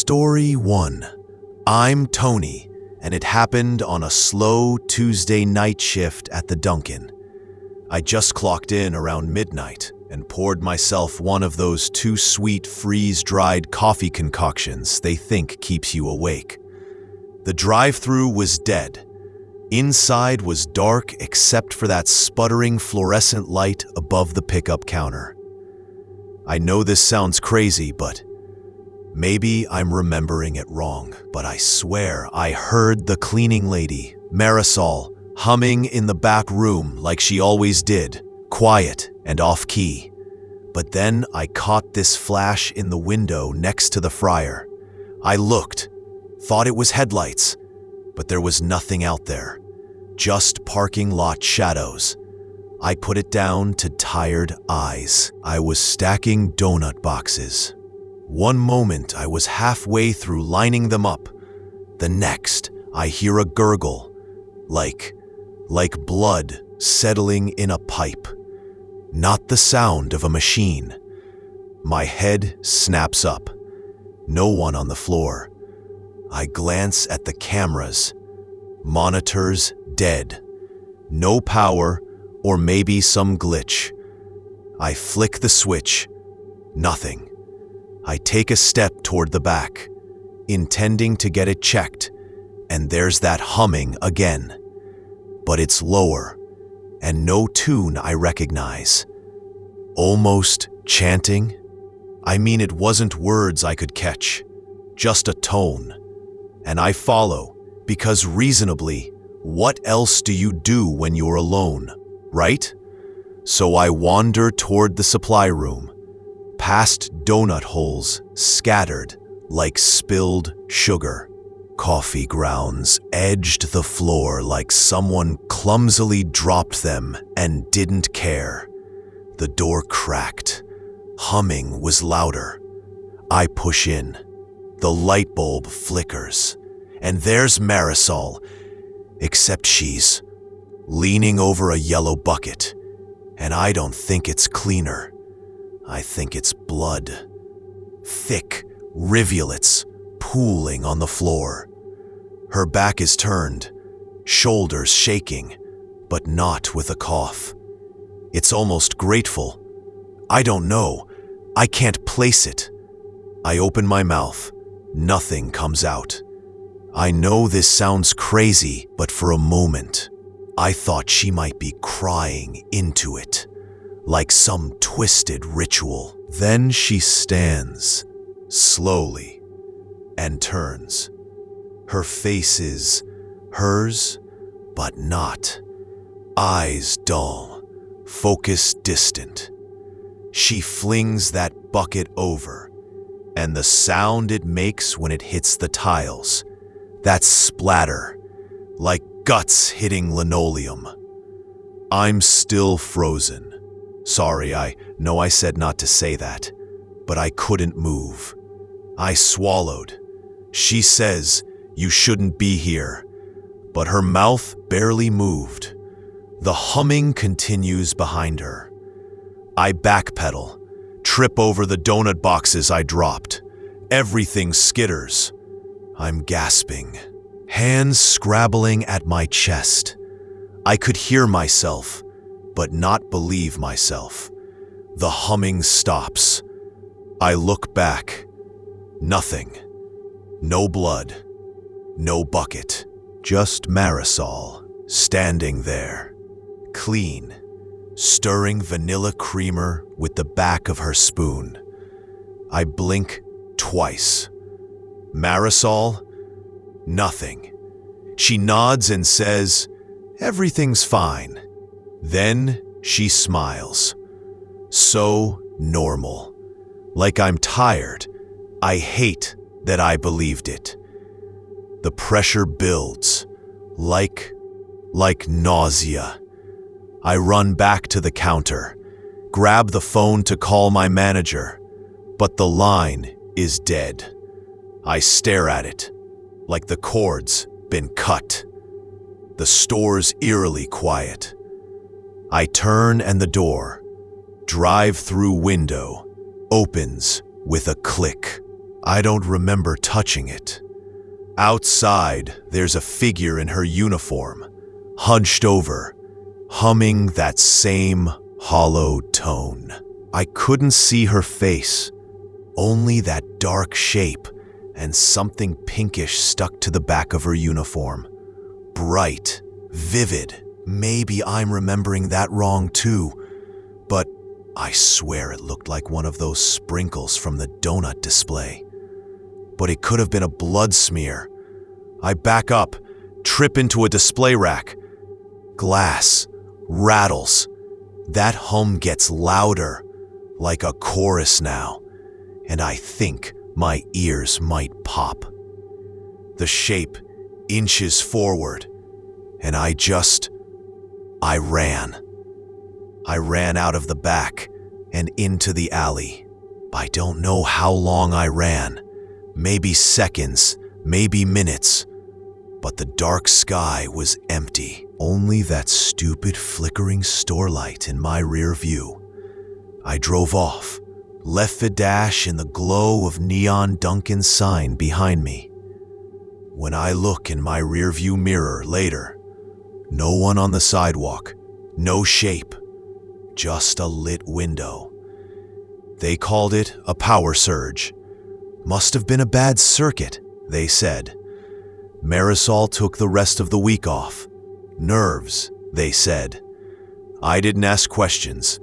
Story 1. I'm Tony, and it happened on a slow Tuesday night shift at the Dunkin. I just clocked in around midnight and poured myself one of those too sweet freeze-dried coffee concoctions they think keeps you awake. The drive-thru was dead. Inside was dark except for that sputtering fluorescent light above the pickup counter. I know this sounds crazy, but maybe I'm remembering it wrong, but I swear I heard the cleaning lady, Marisol, humming in the back room like she always did, quiet and off-key. But then I caught this flash in the window next to the fryer. I looked, thought it was headlights, but there was nothing out there, just parking lot shadows. I put it down to tired eyes. I was stacking donut boxes. One moment I was halfway through lining them up. The next, I hear a gurgle, like blood settling in a pipe. Not the sound of a machine. My head snaps up. No one on the floor. I glance at the cameras. Monitors dead. No power, or maybe some glitch. I flick the switch. Nothing. I take a step toward the back, intending to get it checked, and there's that humming again. But it's lower, and no tune I recognize. Almost chanting? I mean, it wasn't words I could catch, just a tone. And I follow, because reasonably, what else do you do when you're alone, right? So I wander toward the supply room, past donut holes scattered like spilled sugar. Coffee grounds edged the floor like someone clumsily dropped them and didn't care. The door cracked. Humming was louder. I push in. The light bulb flickers. And there's Marisol, except she's leaning over a yellow bucket. And I don't think it's cleaner. I think it's blood. Thick rivulets pooling on the floor. Her back is turned, shoulders shaking, but not with a cough. It's almost grateful. I don't know. I can't place it. I open my mouth. Nothing comes out. I know this sounds crazy, but for a moment, I thought she might be crying into it, like some twisted ritual. Then she stands, slowly, and turns. Her face is hers, but not. Eyes dull, focus distant. She flings that bucket over, and the sound it makes when it hits the tiles, that splatter, like guts hitting linoleum. I'm still frozen. Sorry, I know I said not to say that, but I couldn't move. I swallowed. She says, "You shouldn't be here," but her mouth barely moved. The humming continues behind her. I backpedal, trip over the donut boxes I dropped. Everything skitters. I'm gasping, hands scrabbling at my chest. I could hear myself, but not believe myself. The humming stops. I look back. Nothing. No blood. No bucket. Just Marisol, standing there, clean, stirring vanilla creamer with the back of her spoon. I blink twice. Marisol? Nothing. She nods and says, "Everything's fine." Then she smiles. So normal. Like I'm tired. I hate that I believed it. The pressure builds, like nausea. I run back to the counter, grab the phone to call my manager, but the line is dead. I stare at it, like the cord's been cut. The store's eerily quiet. I turn and the door, drive-thru window, opens with a click. I don't remember touching it. Outside, there's a figure in her uniform, hunched over, humming that same hollow tone. I couldn't see her face, only that dark shape and something pinkish stuck to the back of her uniform. Bright, vivid. Maybe I'm remembering that wrong too, but I swear it looked like one of those sprinkles from the donut display. But it could have been a blood smear. I back up, trip into a display rack. Glass rattles. That hum gets louder, like a chorus now, and I think my ears might pop. The shape inches forward, and I ran. I ran out of the back and into the alley. I don't know how long I ran, maybe seconds, maybe minutes, but the dark sky was empty. Only that stupid flickering store light in my rear view. I drove off, left the dash in the glow of neon Dunkin sign behind me. When I look in my rearview mirror later, no one on the sidewalk, no shape, just a lit window. They called it a power surge. Must have been a bad circuit, they said. Marisol took the rest of the week off. Nerves, they said. I didn't ask questions.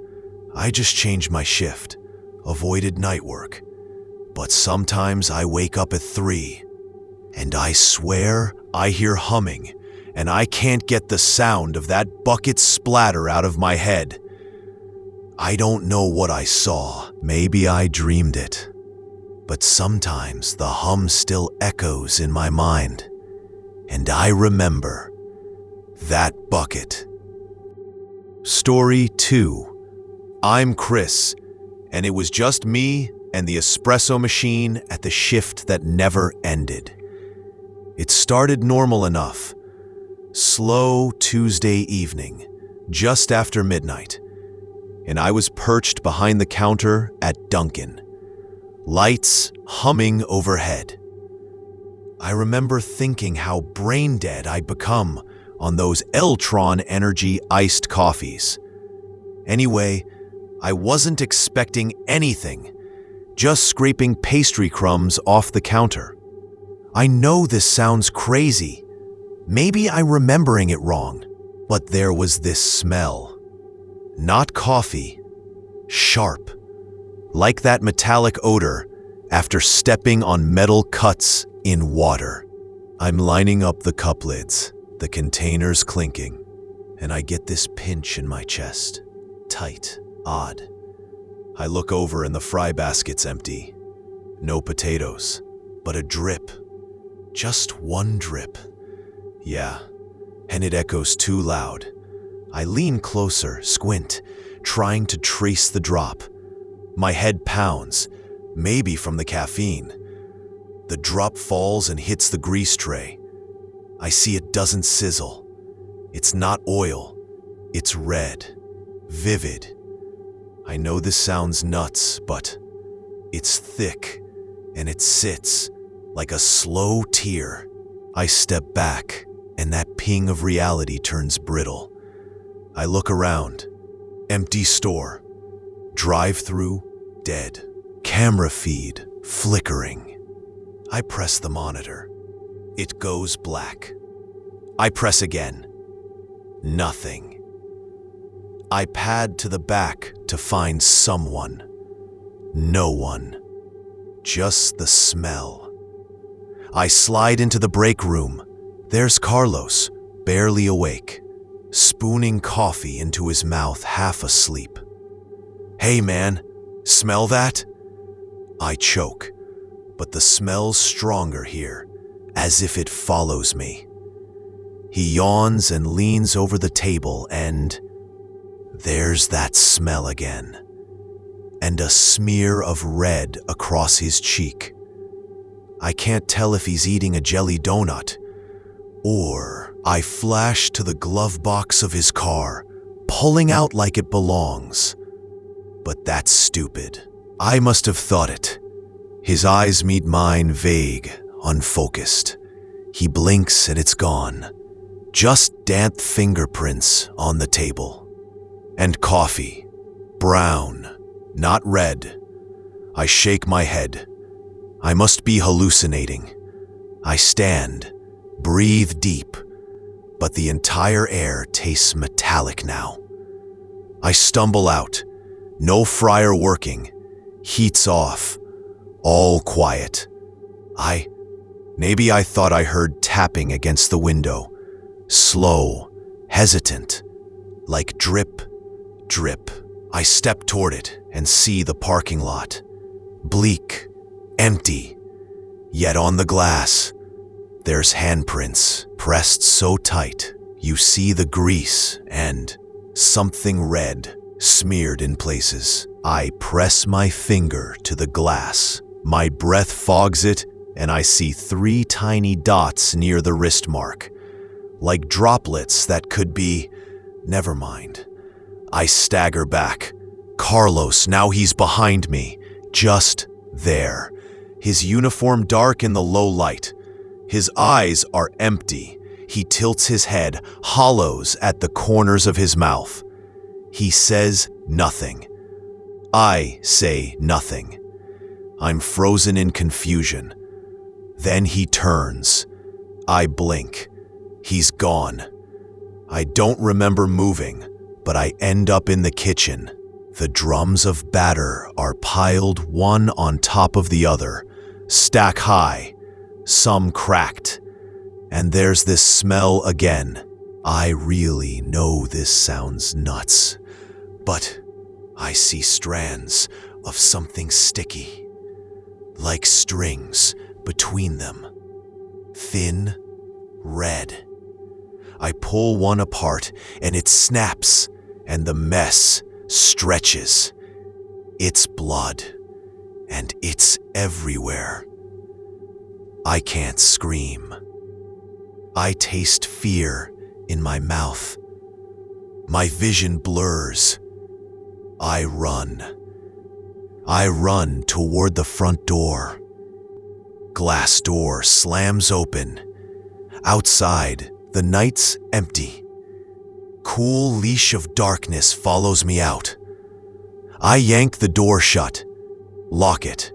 I just changed my shift, avoided night work. But sometimes I wake up at 3, and I swear I hear humming, and I can't get the sound of that bucket splatter out of my head. I don't know what I saw. Maybe I dreamed it. But sometimes the hum still echoes in my mind, and I remember that bucket. Story 2. I'm Chris, and it was just me and the espresso machine at the shift that never ended. It started normal enough. Slow Tuesday evening, just after midnight, and I was perched behind the counter at Dunkin. Lights humming overhead. I remember thinking how brain dead I'd become on those Eltron Energy iced coffees. Anyway, I wasn't expecting anything, just scraping pastry crumbs off the counter. I know this sounds crazy. Maybe I'm remembering it wrong, but there was this smell. Not coffee, sharp, like that metallic odor after stepping on metal cuts in water. I'm lining up the cup lids, the containers clinking, and I get this pinch in my chest. Tight, odd. I look over and the fry basket's empty. No potatoes, but a drip. Just one drip. Yeah, and it echoes too loud. I lean closer, squint, trying to trace the drop. My head pounds, maybe from the caffeine. The drop falls and hits the grease tray. I see it doesn't sizzle. It's not oil. It's red. Vivid. I know this sounds nuts, but it's thick, and it sits like a slow tear. I step back, and that ping of reality turns brittle. I look around. Empty store. Drive-thru, dead. Camera feed, flickering. I press the monitor. It goes black. I press again. Nothing. I pad to the back to find someone. No one. Just the smell. I slide into the break room. There's Carlos, barely awake, spooning coffee into his mouth, half asleep. Hey man, smell that? I choke, but the smell's stronger here, as if it follows me. He yawns and leans over the table, and there's that smell again, and a smear of red across his cheek. I can't tell if he's eating a jelly donut, or I flash to the glove box of his car, pulling out like it belongs. But that's stupid. I must have thought it. His eyes meet mine, vague, unfocused. He blinks and it's gone. Just damp fingerprints on the table. And coffee. Brown, not red. I shake my head. I must be hallucinating. I stand, breathe deep, but the entire air tastes metallic now. I stumble out. No fryer working. Heat's off. All quiet. Maybe I thought I heard tapping against the window. Slow, hesitant, like drip, drip. I step toward it and see the parking lot. Bleak, empty. Yet on the glass, there's handprints pressed so tight. You see the grease and something red smeared in places. I press my finger to the glass. My breath fogs it, and I see 3 tiny dots near the wrist mark, like droplets that could be... Never mind. I stagger back. Carlos, now he's behind me, just there. His uniform dark in the low light. His eyes are empty. He tilts his head, hollows at the corners of his mouth. He says nothing. I say nothing. I'm frozen in confusion. Then he turns. I blink. He's gone. I don't remember moving, but I end up in the kitchen. The drums of batter are piled one on top of the other, stack high, some cracked. And there's this smell again. I really know this sounds nuts, but I see strands of something sticky, like strings between them. Thin, red. I pull one apart and it snaps, and the mess stretches. It's blood, and it's everywhere. I can't scream. I taste fear in my mouth. My vision blurs. I run. I run toward the front door. Glass door slams open. Outside, the night's empty. Cool leash of darkness follows me out. I yank the door shut, lock it.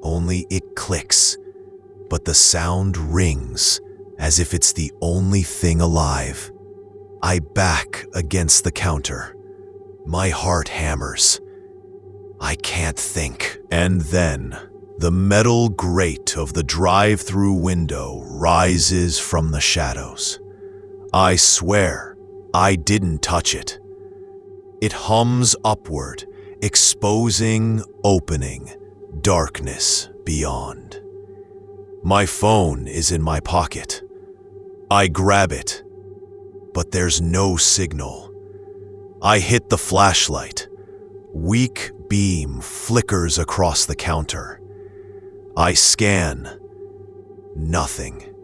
Only it clicks, but the sound rings as if it's the only thing alive. I back against the counter. My heart hammers. I can't think. And then the metal grate of the drive-thru window rises from the shadows. I swear I didn't touch it. It hums upward, exposing, opening, darkness beyond. My phone is in my pocket. I grab it, but there's no signal. I hit the flashlight. Weak beam flickers across the counter. I scan. Nothing.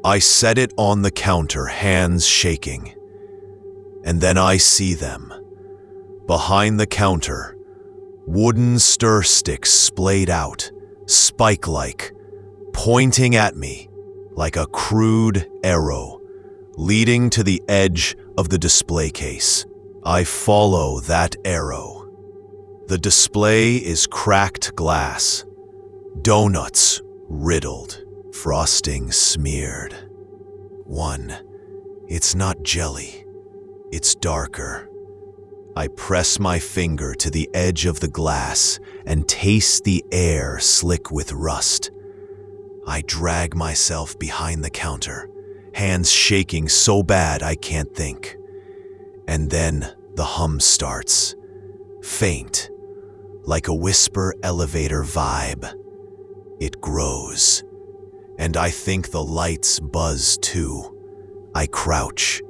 I set it on the counter, hands shaking. And then I see them. Behind the counter, wooden stir sticks splayed out, spike-like, pointing at me like a crude arrow, leading to the edge of the display case. I follow that arrow. The display is cracked glass, donuts riddled, frosting smeared. One, it's not jelly, it's darker. I press my finger to the edge of the glass and taste the air slick with rust. I drag myself behind the counter, hands shaking so bad I can't think. And then the hum starts, faint, like a whisper elevator vibe. It grows, and I think the lights buzz too. I crouch.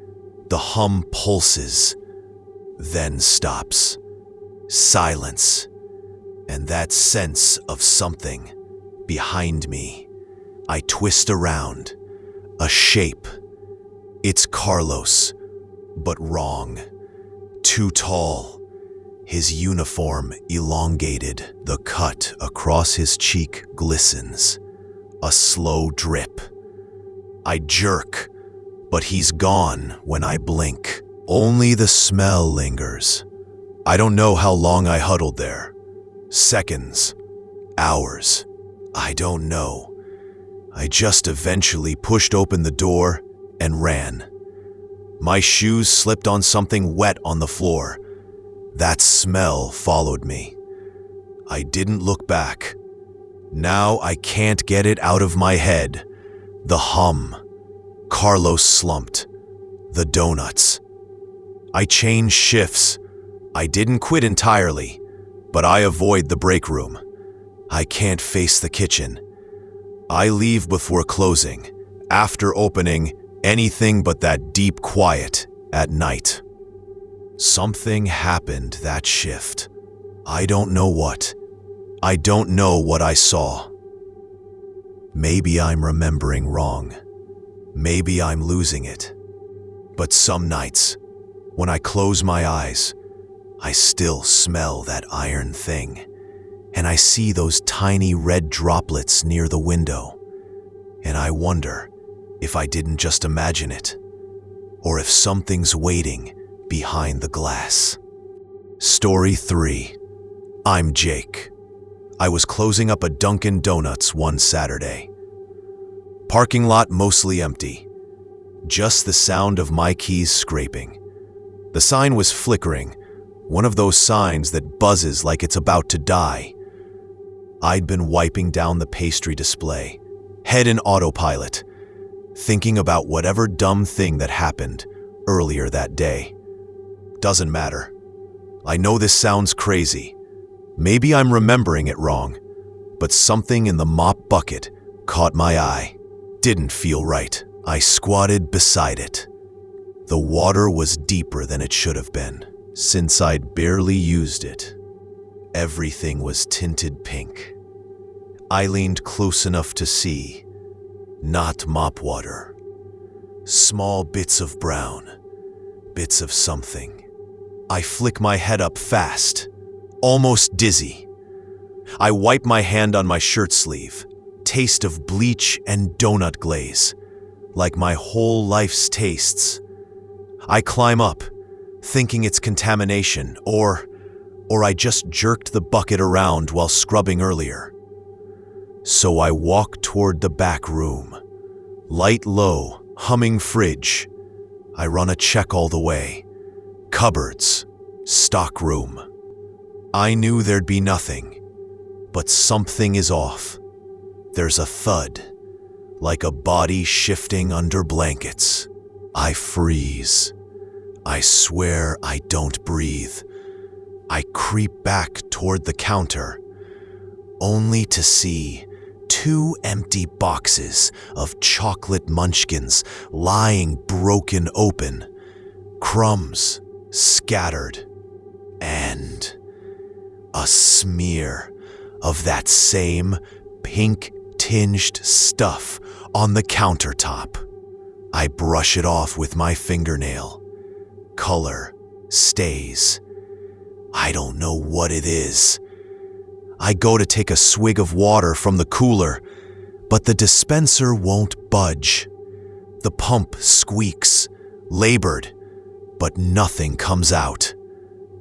The hum pulses, then stops. Silence, and that sense of something behind me. I twist around. A shape. It's Carlos, but wrong. Too tall. His uniform elongated. The cut across his cheek glistens. A slow drip. I jerk, but he's gone when I blink. Only the smell lingers. I don't know how long I huddled there. Seconds. Hours. I don't know. I just eventually pushed open the door and ran. My shoes slipped on something wet on the floor. That smell followed me. I didn't look back. Now I can't get it out of my head. The hum. Carlos slumped. The donuts. I changed shifts. I didn't quit entirely, but I avoid the break room. I can't face the kitchen. I leave before closing, after opening anything but that deep quiet at night. Something happened that shift. I don't know what. I don't know what I saw. Maybe I'm remembering wrong. Maybe I'm losing it. But some nights, when I close my eyes, I still smell that iron thing, and I see those tiny red droplets near the window, and I wonder if I didn't just imagine it, or if something's waiting behind the glass. Story 3. I'm Jake. I was closing up a Dunkin' Donuts one Saturday. Parking lot mostly empty. Just the sound of my keys scraping. The sign was flickering, one of those signs that buzzes like it's about to die. I'd been wiping down the pastry display, head in autopilot, thinking about whatever dumb thing that happened earlier that day. Doesn't matter. I know this sounds crazy. Maybe I'm remembering it wrong, but something in the mop bucket caught my eye. Didn't feel right. I squatted beside it. The water was deeper than it should have been, since I'd barely used it. Everything was tinted pink. I leaned close enough to see. Not mop water. Small bits of brown. Bits of something. I flick my head up fast, almost dizzy. I wipe my hand on my shirt sleeve. Taste of bleach and donut glaze, like my whole life's tastes. I climb up, thinking it's contamination, or I just jerked the bucket around while scrubbing earlier. So I walk toward the back room. Light low, humming fridge. I run a check all the way. Cupboards, stock room. I knew there'd be nothing, but something is off. There's a thud, like a body shifting under blankets. I freeze. I swear I don't breathe. I creep back toward the counter, only to see 2 empty boxes of chocolate munchkins lying broken open, crumbs scattered, and a smear of that same pink-tinged stuff on the countertop. I brush it off with my fingernail. Color stays. I don't know what it is. I go to take a swig of water from the cooler, but the dispenser won't budge. The pump squeaks, labored, but nothing comes out.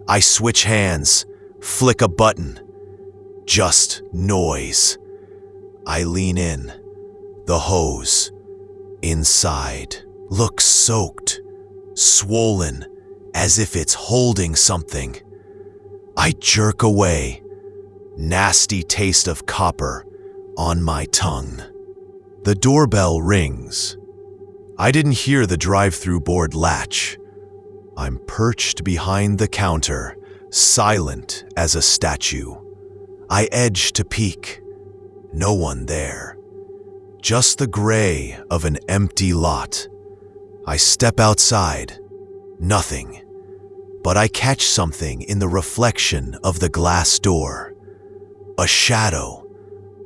I switch hands, flick a button. Just noise. I lean in. The hose, inside, looks soaked, swollen, as if it's holding something. I jerk away. Nasty taste of copper on my tongue. The doorbell rings. I didn't hear the drive-thru board latch. I'm perched behind the counter, silent as a statue. I edge to peek. No one there. Just the gray of an empty lot. I step outside. Nothing. But I catch something in the reflection of the glass door. A shadow,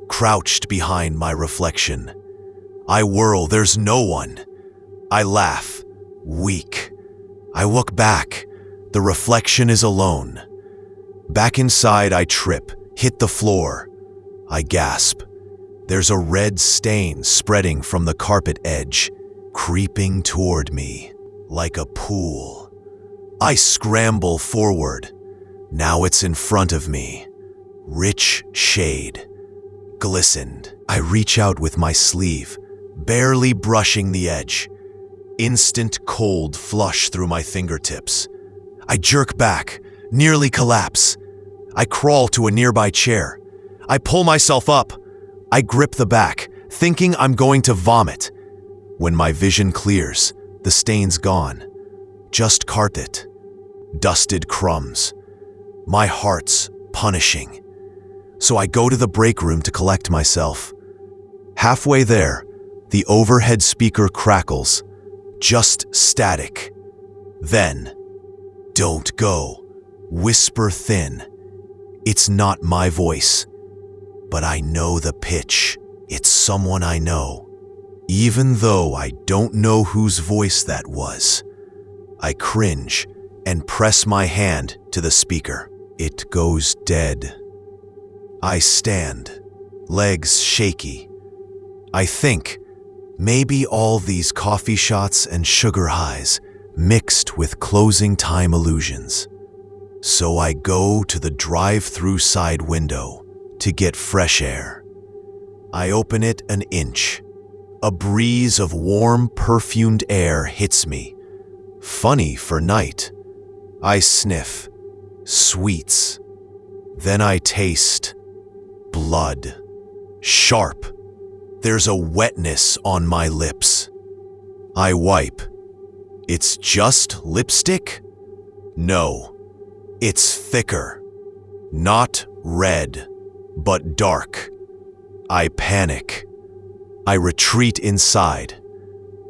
crouched behind my reflection. I whirl, there's no one. I laugh, weak. I look back, the reflection is alone. Back inside, I trip, hit the floor. I gasp. There's a red stain spreading from the carpet edge, creeping toward me like a pool. I scramble forward. Now it's in front of me. Rich shade. Glistened. I reach out with my sleeve, barely brushing the edge. Instant cold flush through my fingertips. I jerk back, nearly collapse. I crawl to a nearby chair. I pull myself up. I grip the back, thinking I'm going to vomit. When my vision clears, the stain's gone. Just carpet. Dusted crumbs. My heart's punishing. So I go to the break room to collect myself. Halfway there, the overhead speaker crackles. Just static. Then, "Don't go," whisper thin. It's not my voice, but I know the pitch. It's someone I know. Even though I don't know whose voice that was, I cringe and press my hand to the speaker. It goes dead. I stand, legs shaky. I think, maybe all these coffee shots and sugar highs mixed with closing time illusions. So I go to the drive-thru side window to get fresh air. I open it an inch. A breeze of warm, perfumed air hits me. Funny for night. I sniff. Sweets. Then I taste blood. Sharp. There's a wetness on my lips. I wipe. It's just lipstick? No. It's thicker. Not red, but dark. I panic. I retreat inside.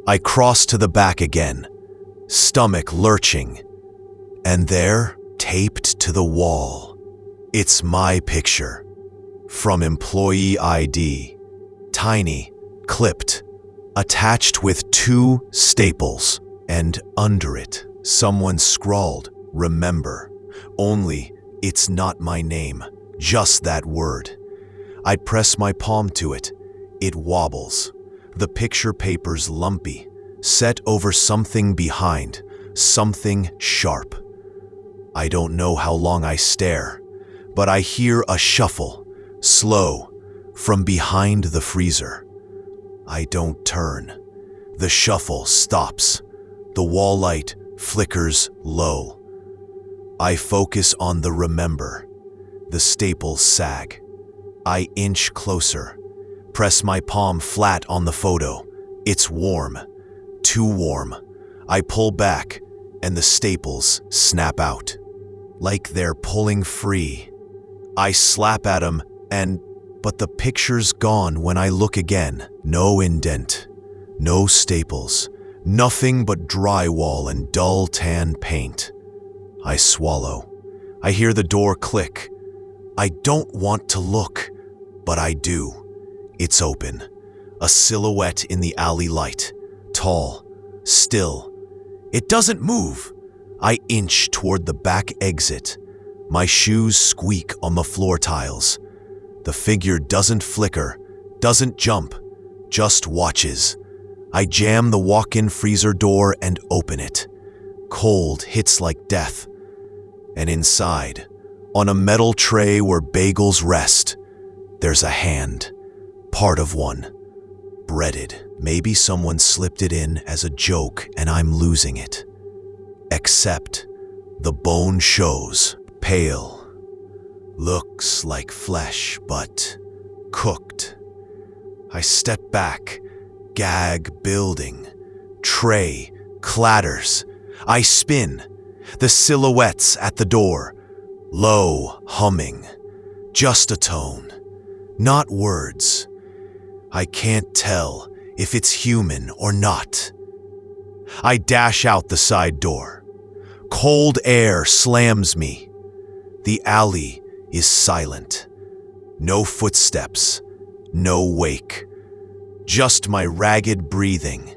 I cross to the back again, stomach lurching. And there, taped to the wall, it's my picture. From employee ID. Tiny, clipped, attached with 2 staples. And under it, someone scrawled, "Remember." Only, it's not my name, just that word. I press my palm to it. It wobbles. The picture paper's lumpy, set over something behind, something sharp. I don't know how long I stare, but I hear a shuffle, slow, from behind the freezer. I don't turn. The shuffle stops. The wall light flickers low. I focus on the remember. The staples sag. I inch closer, press my palm flat on the photo. It's warm, too warm. I pull back, and the staples snap out, like they're pulling free. I slap at them, but the picture's gone when I look again. No indent, no staples, nothing but drywall and dull tan paint. I swallow. I hear the door click. I don't want to look, but I do. It's open. A silhouette in the alley light. Tall. Still. It doesn't move. I inch toward the back exit. My shoes squeak on the floor tiles. The figure doesn't flicker, doesn't jump, just watches. I jam the walk-in freezer door and open it. Cold hits like death. And inside, on a metal tray where bagels rest, there's a hand, part of one, breaded. Maybe someone slipped it in as a joke and I'm losing it. Except the bone shows, pale. Looks like flesh, but cooked. I step back, gag building. Tray clatters. I spin. The silhouettes at the door. Low humming. Just a tone. Not words. I can't tell if it's human or not. I dash out the side door. Cold air slams me. The alley is silent. No footsteps. No wake. Just my ragged breathing.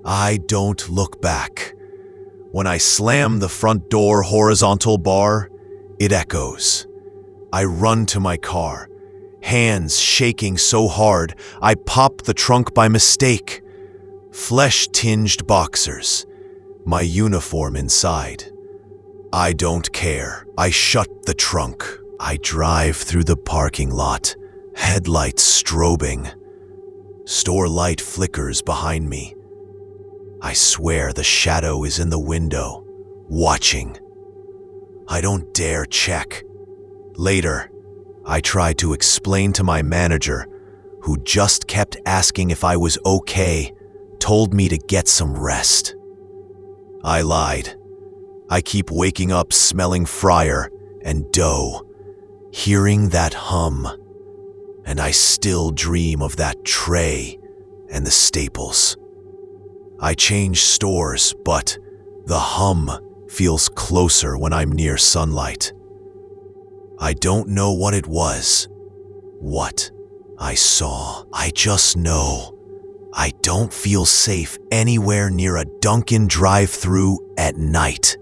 I don't look back. When I slam the front door horizontal bar, It echoes. I run to my car, hands shaking so hard I pop the trunk by mistake. Flesh-tinged boxers, my uniform inside. I don't care. I shut the trunk. I drive through the parking lot, headlights strobing. Store light flickers behind me. I swear the shadow is in the window, watching. I don't dare check. Later, I tried to explain to my manager, who just kept asking if I was okay, told me to get some rest. I lied. I keep waking up smelling fryer and dough, hearing that hum, and I still dream of that tray and the staples. I change stores, but the hum feels closer when I'm near sunlight. I don't know what it was, what I saw. I just know I don't feel safe anywhere near a Dunkin' drive-thru at night.